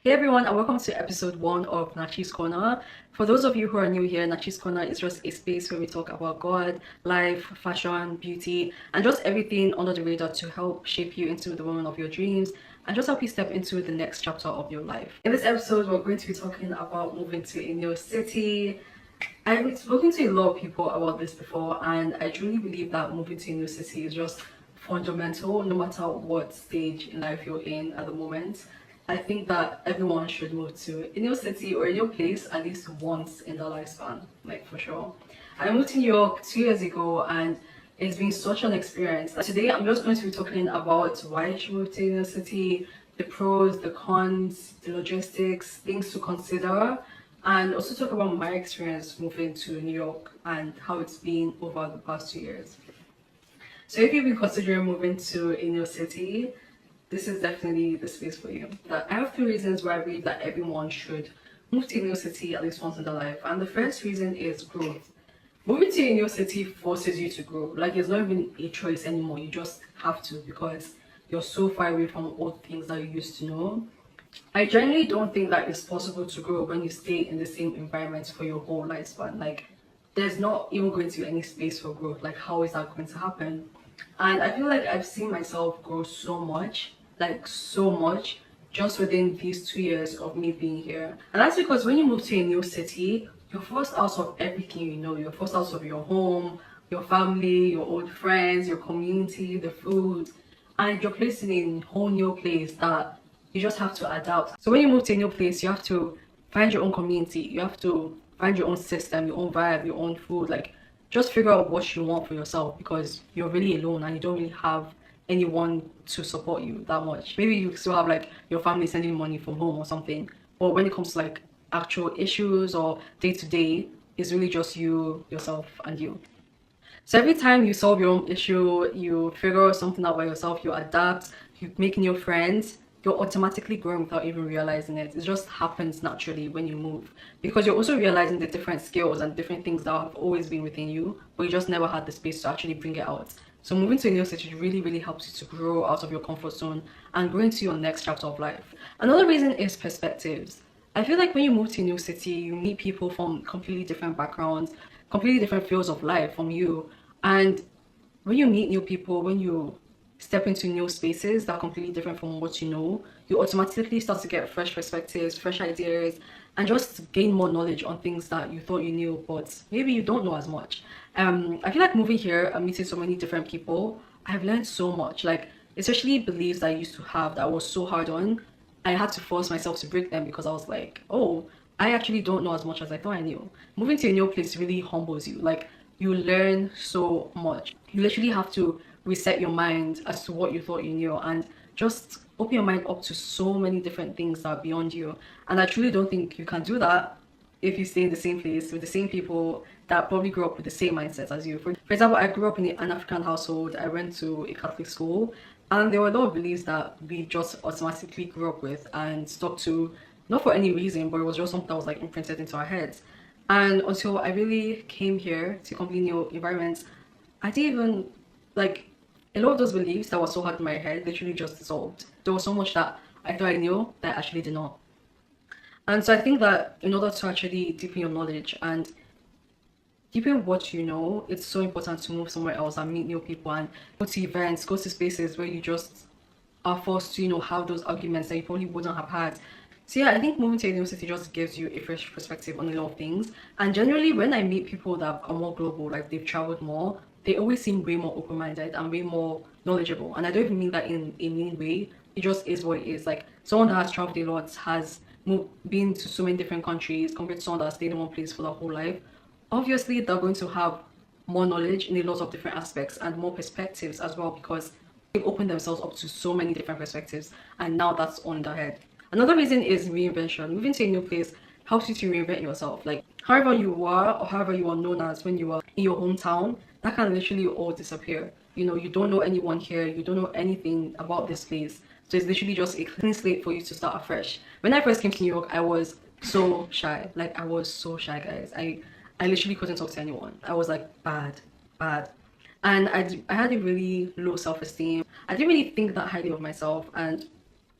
Hey everyone, and welcome to episode 1 of Nachi's Corner. For those of you who are new here, Nachi's Corner is just a space where we talk about God, life, fashion, beauty, and just everything under the radar to help shape you into the woman of your dreams and just help you step into the next chapter of your life. In this episode, we're going to be talking about moving to a new city. I've spoken to a lot of people about this before, and I truly believe that moving to a new city is just fundamental no matter what stage in life you're in at the moment. I think that everyone should move to a new city or a new place at least once in their lifespan, like for sure. I moved to New York 2 years ago and it's been such an experience. Today I'm just going to be talking about why I should move to a new city, the pros, the cons, the logistics, things to consider, and also talk about my experience moving to New York and how it's been over the past 2 years. So if you've been considering moving to a new city, this is definitely the space for you. I have 3 reasons why I believe that everyone should move to a new city at least once in their life. And the first reason is growth. Moving to a new city forces you to grow. Like it's not even a choice anymore. You just have to because you're so far away from all things that you used to know. I genuinely don't think that it's possible to grow when you stay in the same environment for your whole lifespan. Like there's not even going to be any space for growth. Like how is that going to happen? And I feel like I've seen myself grow so much, like so much, just within these 2 years of me being here. And that's because when you move to a new city, you're forced out of everything you know. You're forced out of your home, your family, your old friends, your community, the food, and you're placed in a whole new place that you just have to adapt. So when you move to a new place, you have to find your own community. You have to find your own system, your own vibe, your own food. Like just figure out what you want for yourself because you're really alone and you don't really have anyone to support you that much. Maybe you still have like your family sending money from home or something. But when it comes to like actual issues or day to day, it's really just you, yourself, and you. So every time you solve your own issue, you figure something out by yourself, you adapt, you make new friends, you're automatically growing without even realizing it. It just happens naturally when you move because you're also realizing the different skills and different things that have always been within you, but you just never had the space to actually bring it out. So moving to a new city really, really helps you to grow out of your comfort zone and grow into your next chapter of life. Another reason is perspectives. I feel like when you move to a new city, you meet people from completely different backgrounds, completely different fields of life from you. And when you meet new people, when you step into new spaces that are completely different from what you know, you automatically start to get fresh perspectives, fresh ideas, and just gain more knowledge on things that you thought you knew, but maybe you don't know as much. I feel like moving here and meeting so many different people, I've learned so much. Like, especially beliefs that I used to have that I was so hard on, I had to force myself to break them because I was like, oh, I actually don't know as much as I thought I knew. Moving to a new place really humbles you. Like, you learn so much. You literally have to reset your mind as to what you thought you knew and just open your mind up to so many different things that are beyond you. And I truly don't think you can do that if you stay in the same place with the same people that probably grew up with the same mindset as you. For example, I grew up in an African household. I went to a Catholic school, and there were a lot of beliefs that we just automatically grew up with and stuck to, not for any reason, but it was just something that was like imprinted into our heads. And until I really came here to a completely new environment, I didn't even like a lot of those beliefs that were so hard in my head literally just dissolved. There was so much that I thought I knew that I actually did not. And so I think that in order to actually deepen your knowledge and deepen what you know, it's so important to move somewhere else and meet new people and go to events, go to spaces where you just are forced to, have those arguments that you probably wouldn't have had. So yeah, I think moving to a new city just gives you a fresh perspective on a lot of things. And generally, when I meet people that are more global, like they've traveled more, they always seem way more open-minded and way more knowledgeable. And I don't even mean that in a mean way. It just is what it is. Like someone that has traveled a lot has been to so many different countries compared to someone that stayed in one place for their whole life. Obviously, they're going to have more knowledge in a lot of different aspects and more perspectives as well because they've opened themselves up to so many different perspectives and now that's on their head. Another reason is reinvention. Moving to a new place helps you to reinvent yourself. Like however you were or however you are known as when you were in your hometown, that can literally all disappear. You don't know anyone here, you don't know anything about this place. So it's literally just a clean slate for you to start afresh. When I first came to New York, I was so shy. Like I was so shy, guys. I literally couldn't talk to anyone. I was like bad, bad. And I had a really low self-esteem. I didn't really think that highly of myself. And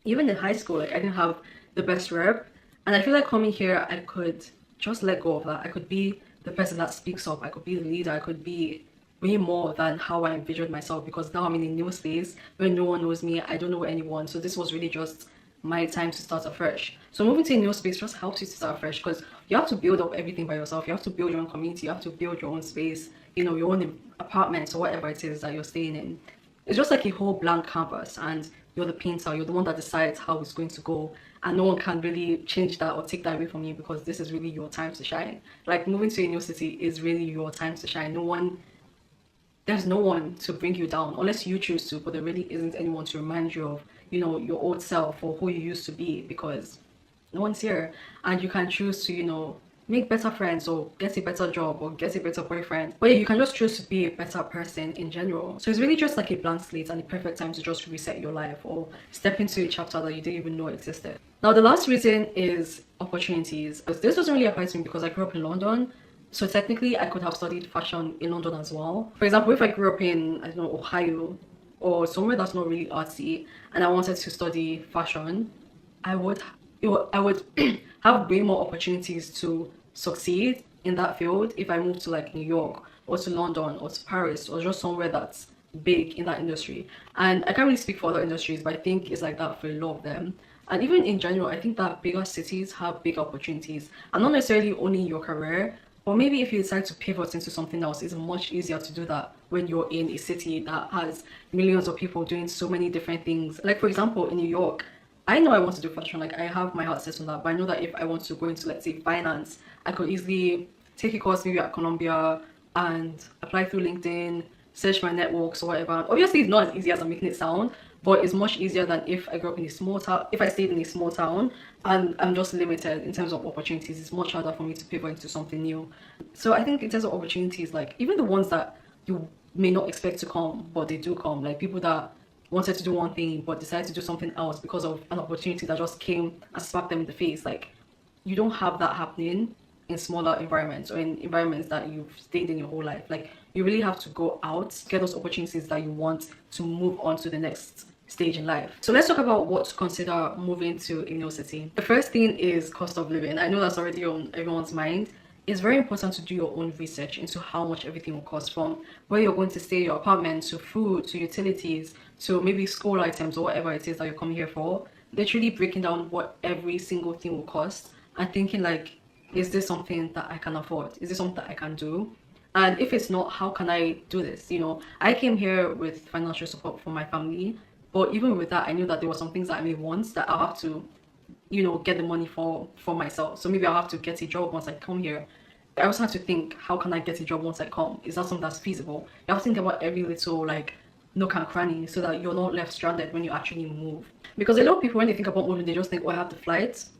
even in high school, like I didn't have the best rep. And I feel like coming here, I could just let go of that. I could be the person that speaks up. I could be the leader. I could be way more than how I envisioned myself, because now I'm in a new space where no one knows me. I don't know anyone. So this was really just my time to start afresh. So moving to a new space just helps you to start afresh, because you have to build up everything by yourself. You have to build your own community. You have to build your own space, you know, your own apartment or whatever it is that you're staying in. It's just like a whole blank canvas, and you're the painter. You're the one that decides how it's going to go, and no one can really change that or take that away from you, because this is really your time to shine. Like, moving to a new city is really your time to shine. There's no one to bring you down unless you choose to, but there really isn't anyone to remind you of, you know, your old self or who you used to be, because no one's here. And you can choose to, you know, make better friends or get a better job or get a better boyfriend. But yeah, you can just choose to be a better person in general. So it's really just like a blank slate and the perfect time to just reset your life or step into a chapter that you didn't even know existed. Now, the last reason is opportunities. This doesn't really apply to me because I grew up in London. So technically, I could have studied fashion in London as well. For example, if I grew up in, I don't know, Ohio or somewhere that's not really artsy, and I wanted to study fashion, I would have way more opportunities to succeed in that field if I moved to like New York or to London or to Paris or just somewhere that's big in that industry. And I can't really speak for other industries, but I think it's like that for a lot of them. And even in general, I think that bigger cities have big opportunities, and not necessarily only in your career, or maybe if you decide to pivot into something else, it's much easier to do that when you're in a city that has millions of people doing so many different things. Like, for example, in New York, I know I want to do fashion, like I have my heart set on that, but I know that if I want to go into, let's say, finance, I could easily take a course maybe at Columbia and apply through LinkedIn, search my networks or whatever. Obviously, it's not as easy as I'm making it sound, but it's much easier than if I grew up in a small town. If I stayed in a small town and I'm just limited in terms of opportunities, it's much harder for me to pivot into something new. So I think in terms of opportunities, like even the ones that you may not expect to come, but they do come, like people that wanted to do one thing but decided to do something else because of an opportunity that just came and smacked them in the face. Like, you don't have that happening in smaller environments or in environments that you've stayed in your whole life. Like, you really have to go out, get those opportunities that you want to move on to the next stage in life. So let's talk about what to consider moving to a new city. The first thing is cost of living. I know that's already on everyone's mind. It's very important to do your own research into how much everything will cost, from where you're going to stay, your apartment, to food, to utilities, to maybe school items or whatever it is that you're coming here for. Literally breaking down what every single thing will cost and thinking like, is this something that I can afford? Is this something that I can do? And if it's not, how can I do this? You know, I came here with financial support from my family, but even with that, I knew that there were some things that I may want that I'll have to, you know, get the money for myself. So maybe I'll have to get a job once I come here. I also have to think, how can I get a job once I come? Is that something that's feasible? You have to think about every little like nook and cranny so that you're not left stranded when you actually move. Because a lot of people, when they think about moving, they just think, oh, I have the flights,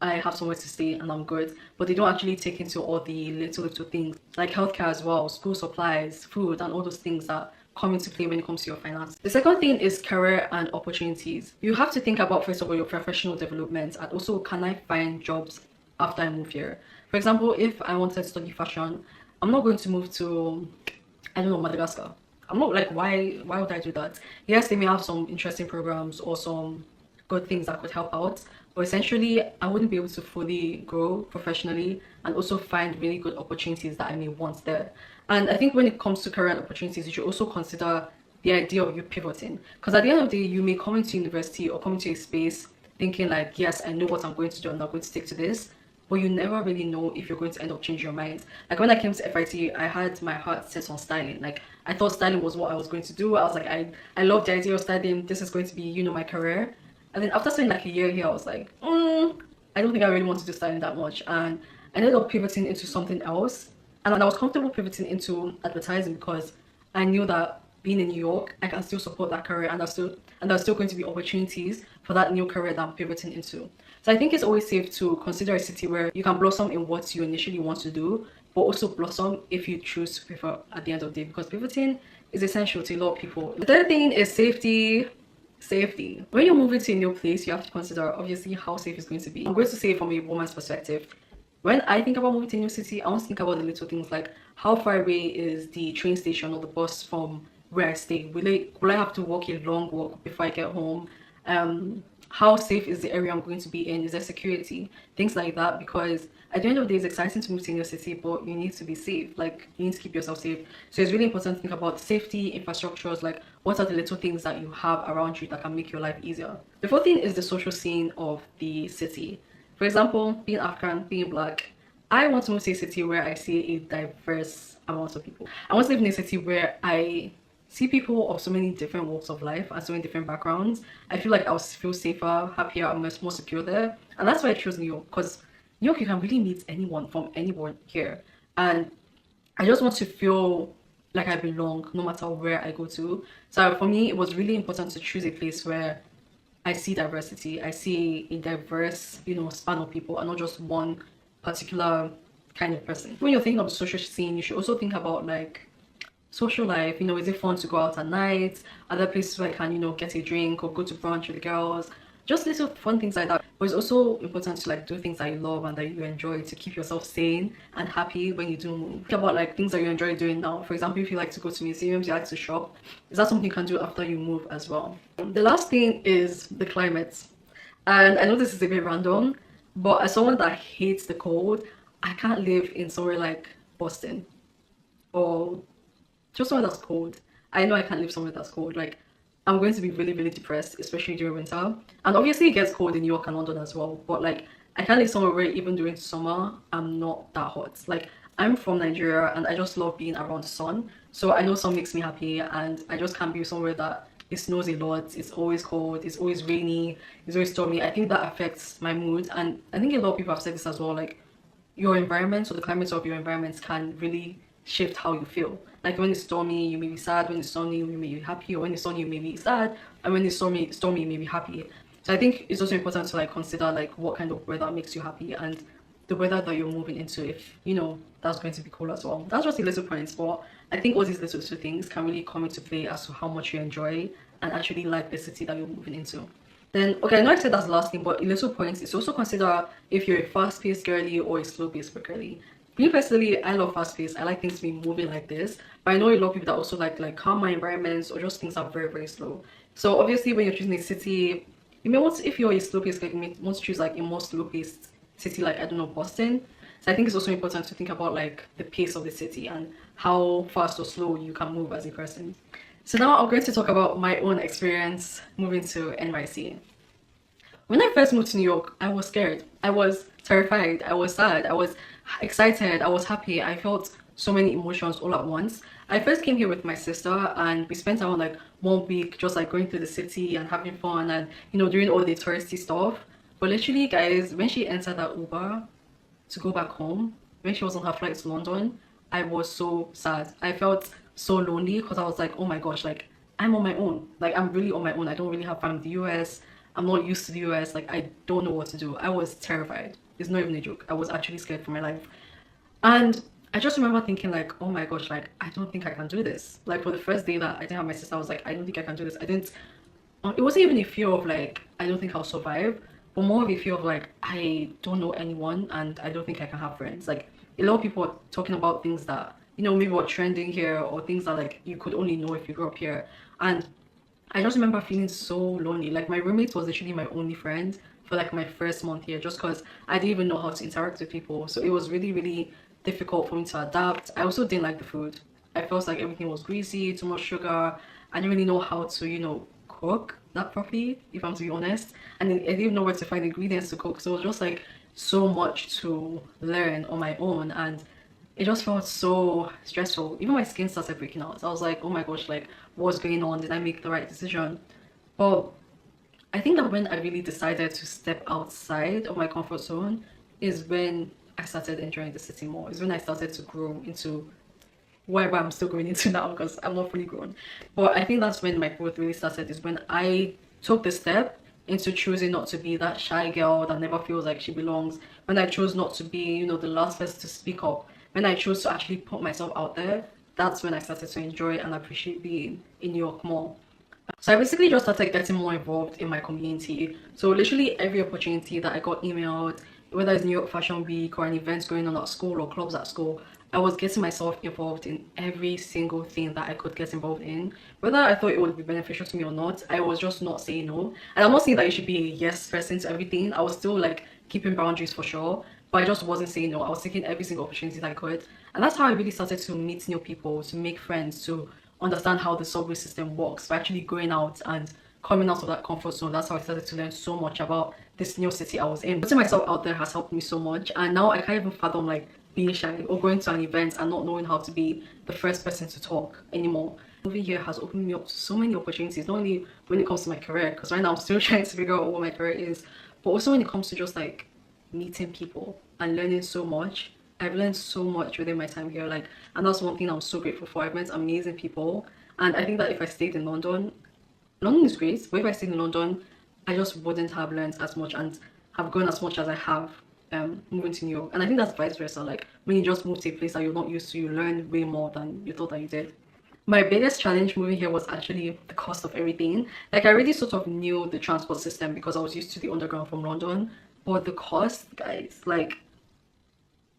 I have somewhere to stay, and I'm good. But they don't actually take into all the little things like healthcare as well, school supplies, food, and all those things that come into play when it comes to your finance. The second thing is career and opportunities. You have to think about, first of all, your professional development, and also, can I find jobs after I move here? For example, if I wanted to study fashion, I'm not going to move to, I don't know, Madagascar. I'm not like, why would I do that? Yes, they may have some interesting programs or some good things that could help out, but essentially I wouldn't be able to fully grow professionally and also find really good opportunities that I may want there. And I think when it comes to career opportunities, you should also consider the idea of you pivoting, because at the end of the day, you may come into university or come into a space thinking like, yes, I know what I'm going to do and I'm going to stick to this, but you never really know if you're going to end up changing your mind. Like, when I came to FIT, I had my heart set on styling. Like, I thought styling was what I was going to do. I was like, I love the idea of styling. This is going to be, you know, my career. And then after spending like a year here, I was like, I don't think I really want to do styling that much. And I ended up pivoting into something else. And I was comfortable pivoting into advertising because I knew that being in New York, I can still support that career, and there's still going to be opportunities for that new career that I'm pivoting into. So I think it's always safe to consider a city where you can blossom in what you initially want to do, but also blossom if you choose to pivot at the end of the day, because pivoting is essential to a lot of people. The third thing is safety. Safety. When you're moving to a new place, you have to consider obviously how safe it's going to be. I'm going to say it from a woman's perspective. When I think about moving to a new city, I want to think about the little things like, how far away is the train station or the bus from where I stay? Will I have to walk a long walk before I get home? how safe is the area I'm going to be in? Is there security? Things like that. Because at the end of the day, it's exciting to move to a new city, but you need to be safe. Like, you need to keep yourself safe. So it's really important to think about safety, infrastructures, like what are the little things that you have around you that can make your life easier. The fourth thing is the social scene of the city. For example, being African, being black, I want to move to a city where I see a diverse amount of people. I want to live in a city where I see people of so many different walks of life and so many different backgrounds. I feel like I'll feel safer, happier, and more secure there. And that's why I chose New York, because New York, you can really meet anyone from anywhere here. And I just want to feel like I belong no matter where I go to. So for me, it was really important to choose a place where I see diversity. I see a diverse, span of people and not just one particular kind of person. When you're thinking of the social scene, you should also think about like social life. Is it fun to go out at night? Other places where I can, get a drink or go to brunch with the girls? Just little fun things like that. But it's also important to like do things that you love and that you enjoy to keep yourself sane and happy when you do move. Think about like things that you enjoy doing now. For example, if you like to go to museums, you like to shop, is that something you can do after you move as well? The last thing is the climate. And I know this is a bit random, but as someone that hates the cold, I can't live in somewhere like Boston or just somewhere that's cold. I know I can't live somewhere that's cold. Like, I'm going to be really, really depressed, especially during winter. And obviously, it gets cold in New York and London as well. But like, I can't live somewhere where even during summer, I'm not that hot. Like, I'm from Nigeria and I just love being around the sun. So I know sun makes me happy, and I just can't be somewhere that it snows a lot. It's always cold. It's always rainy. It's always stormy. I think that affects my mood. And I think a lot of people have said this as well. Like, your environment, so the climate of your environment can really shift how you feel. Like when it's stormy, you may be sad. When it's sunny, you may be happy. Or when it's sunny, you may be sad. And when it's stormy, you may be happy. So I think it's also important to like consider like what kind of weather makes you happy and the weather that you're moving into, if that's going to be cool as well. That's just a little points, but I think all these little two things can really come into play as to how much you enjoy and actually like the city that you're moving into. Then, okay, I know I said that's the last thing, but a little point is also consider if you're a fast-paced girly or a slow-paced girly. Me personally, I love fast-paced. I like things to be moving like this, but I know a lot of people that also like calmer environments or just things are very, very slow. So obviously, when you're choosing a city, you may want to, if you're a slow-paced girl, you may want to choose like a more slow-paced city, like I don't know, Boston. So I think it's also important to think about like the pace of the city and how fast or slow you can move as a person. So now I'm going to talk about my own experience moving to NYC. When I first moved to New York, I was scared. I was terrified. I was sad. I was excited. I was happy. I felt so many emotions all at once. I first came here with my sister and we spent around like 1 week just like going through the city and having fun and doing all the touristy stuff. But literally, guys, when she entered that Uber to go back home, when she was on her flight to London, I was so sad. I felt so lonely because I was like, oh my gosh, like I'm on my own. Like I'm really on my own. I don't really have family in the US. I'm not used to the US. Like I don't know what to do. I was terrified. It's not even a joke. I was actually scared for my life. And I just remember thinking like, oh my gosh, like I don't think I can do this. Like for the first day that I didn't have my sister, I was like, I don't think I can do this. I didn't, it wasn't even a fear of like, I don't think I'll survive, but more of a fear of like, I don't know anyone and I don't think I can have friends. Like a lot of people are talking about things that, maybe were trending here or things that like you could only know if you grew up here. And I just remember feeling so lonely. Like my roommate was literally my only friend for like my first month here, just because I didn't even know how to interact with people. So it was really, really difficult for me to adapt. I also didn't like the food. I felt like everything was greasy, too much sugar. I didn't really know how to, cook that properly, if I'm to be honest. And I didn't even know where to find ingredients to cook. So it was just like so much to learn on my own. And it just felt so stressful. Even my skin started breaking out. So I was like, oh my gosh, like what's going on? Did I make the right decision? But I think that when I really decided to step outside of my comfort zone is when I started enjoying the city more. Is when I started to grow into whatever I'm still going into now, because I'm not fully grown. But I think that's when my growth really started, is when I took the step into choosing not to be that shy girl that never feels like she belongs. When I chose not to be, the last person to speak up. When I chose to actually put myself out there, that's when I started to enjoy and appreciate being in New York more. So I basically just started getting more involved in my community. So literally every opportunity that I got emailed, whether it's New York Fashion Week or an event going on at school or clubs at school, I was getting myself involved in every single thing that I could get involved in. Whether I thought it would be beneficial to me or not, I was just not saying no. And I'm not saying that you should be a yes person to everything. I was still like keeping boundaries for sure, but I just wasn't saying no. I was taking every single opportunity that I could. And that's how I really started to meet new people, to make friends, to understand how the subway system works, by actually going out and coming out of that comfort zone. That's how I started to learn so much about this new city I was in. Putting myself out there has helped me so much, and now I can't even fathom like being shy or going to an event and not knowing how to be the first person to talk anymore. Moving here has opened me up to so many opportunities, not only when it comes to my career, because right now I'm still trying to figure out what my career is, but also when it comes to just like meeting people and learning so much. I've learned so much within my time here, like, and that's one thing I'm so grateful for. I've met amazing people, and I think that if I stayed in London, London is great, but if I stayed in London, I just wouldn't have learned as much and have grown as much as I have moving to New York. And I think that's vice versa. Like when you just move to a place that you're not used to, you learn way more than you thought that you did. My biggest challenge moving here was actually the cost of everything. Like I already sort of knew the transport system because I was used to the underground from London, but the cost, guys, like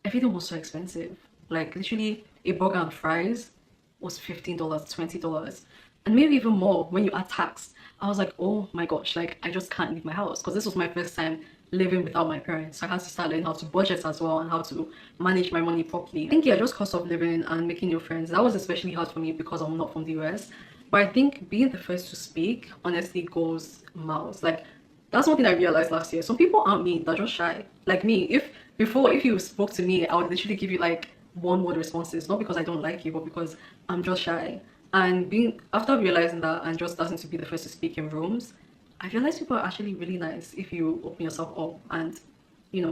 everything was so expensive. Like literally a burger and fries was $15, $20, and maybe even more when you add tax. I was like, oh my gosh, like I just can't leave my house because this was my first time living without my parents. So I had to start learning how to budget as well and how to manage my money properly. I think yeah, just cost of living and making new friends. That was especially hard for me because I'm not from the US. But I think being the first to speak honestly goes miles. Like that's one thing I realized last year. Some people aren't mean, they're just shy. Like me, if you spoke to me, I would literally give you like one word responses, not because I don't like you, but because I'm just shy. And being after realizing that and just starting to be the first to speak in rooms, I realized people are actually really nice if you open yourself up and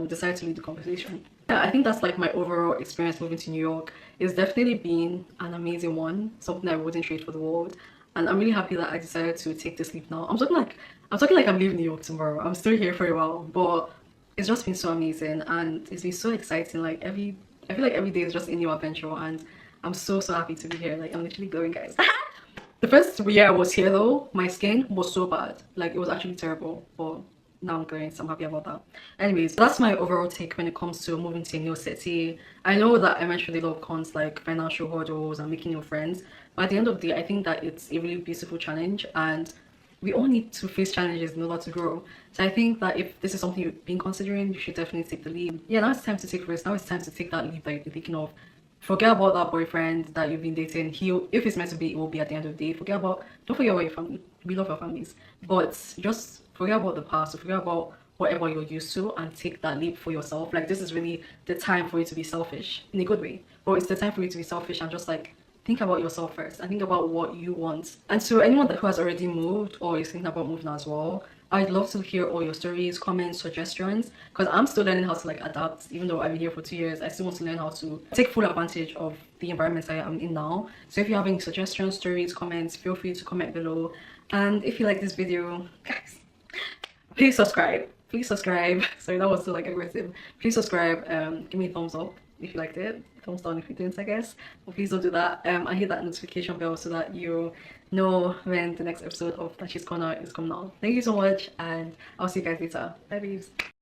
decide to lead the conversation. Yeah, I think that's like my overall experience moving to New York. It's definitely been an amazing one, something I wouldn't trade for the world. And I'm really happy that I decided to take this leap now. I'm talking like I'm leaving New York tomorrow. I'm still here for a while, but it's just been so amazing and it's been so exciting. Like I feel like every day is just a new adventure, and I'm so happy to be here. Like I'm literally glowing, guys. The first year I was here though, my skin was so bad. Like it was actually terrible, but now I'm glowing, so I'm happy about that. Anyways, that's my overall take when it comes to moving to a new city. I know that I mentioned a lot of cons like financial hurdles and making new friends, but at the end of the day, I think that it's a really beautiful challenge, and we all need to face challenges in order to grow. So I think that if this is something you've been considering, you should definitely take the leap. Yeah, now it's time to take risks. Now it's time to take that leap that you've been thinking of. Forget about that boyfriend that you've been dating. If it's meant to be, it will be at the end of the day. Don't forget about your family. We love our families, but just forget about the past. Forget about whatever you're used to and take that leap for yourself. Like this is really the time for you to be selfish in a good way, but it's the time for you to be selfish and just like think about yourself first and think about what you want. And to anyone who has already moved or is thinking about moving as well, I'd love to hear all your stories, comments, suggestions, because I'm still learning how to like adapt. Even though I've been here for 2 years, I still want to learn how to take full advantage of the environment I am in now. So if you have any suggestions, stories, comments, feel free to comment below. And if you like this video, guys, please subscribe. Please subscribe. Sorry, that was so like aggressive. Please subscribe. Give me a thumbs up if you liked it. Thumbs down if you didn't, I guess. But please don't do that. And hit that notification bell so that you know when the next episode of Nachi's Corner is coming out. Thank you so much, and I'll see you guys later. Bye, babes.